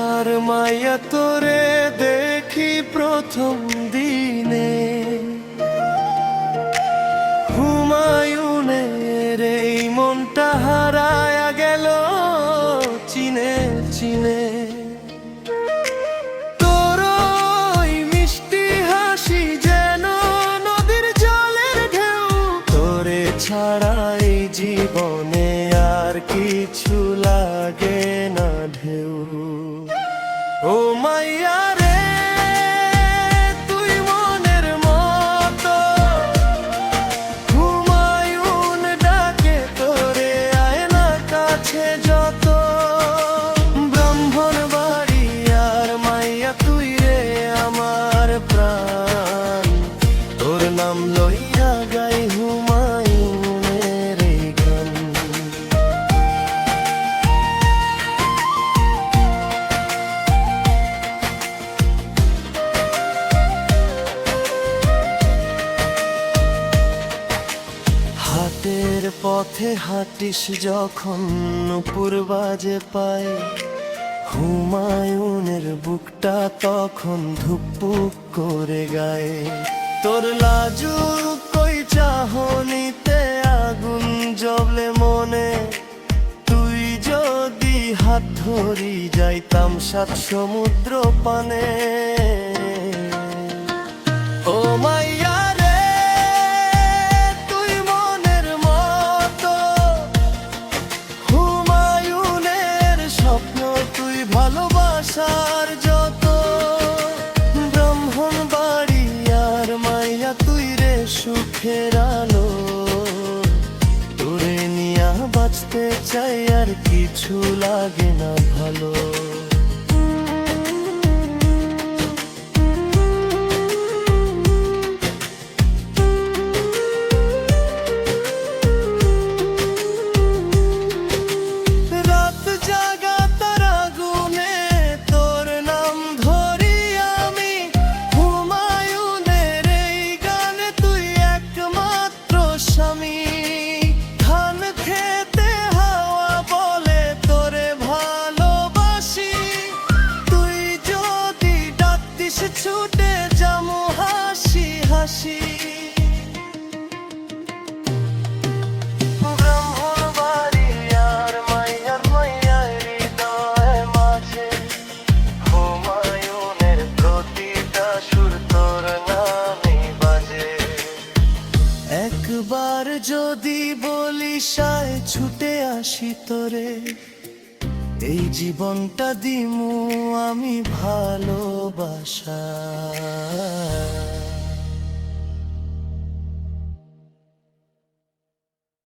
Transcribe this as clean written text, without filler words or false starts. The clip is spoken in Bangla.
আর মাইয়া তোরে দেখি প্রথম দিনে, হুমায়ুনের এই মনটা হারায়া গেল চিনে চিনে। তোর ওই মিষ্টি হাসি যেন নদীর জলের ঢেউ, তোরে ছাড়া এই জীবনে আর কিছু লাগে না ঢেউ। ও মাইয়া রে তুই মনের মতো, হুমায়ুন ডাকে তোরে আয় না কাছে যত। ব্রাহ্মণ বাড়ি আর মাইয়া তুই রে আমার প্রাণ, তোর নাম লইয়া গাই হুমায়ুনের এই গান। হাটের পথে হাঁটিস যখন নুপুর বাজে পায়, হুমায়ুনের বুকটা তখন ধুকপুক করে গায়ে। তোর লাজুক কই চাহনিতে আগুন জ্বলে মনে, তুই যদি হাত ধরি যাইতাম 7 সমুদ্র পানে। ও মাইয়া রে তুই মনের মতো, হুমায়ুনের স্বপ্ন তুই ভালোবাসার যত। ব্রাহ্মণ বাড়ি আর মাইয়া তুই রে সুখের আলো, তোরে নিয়া বাঁচতে চাই আর কিছু লাগে না ভালো। রাত জাগা তারা গুনে তোর নাম ধরি আমি, হুমায়ুনের এই গানে তুই একমাত্র স্বামী। ধান খেতে হাওয়া বলে তোরে ভালোবাসি, তুই যদি ডাকতিস ছুটে যামু হাসি হাসি। ব্রাহ্মণ বাড়ি আর মাইয়ার মাইয়ার হৃদয় মাঝে, হুমায়ুনের প্রতিটা সুর তোর নামে বাজে। একবার যদি বলিস আয় ছুটে আসি তোরে, এই জীবনটা দিমু আমি ভালোবাসা।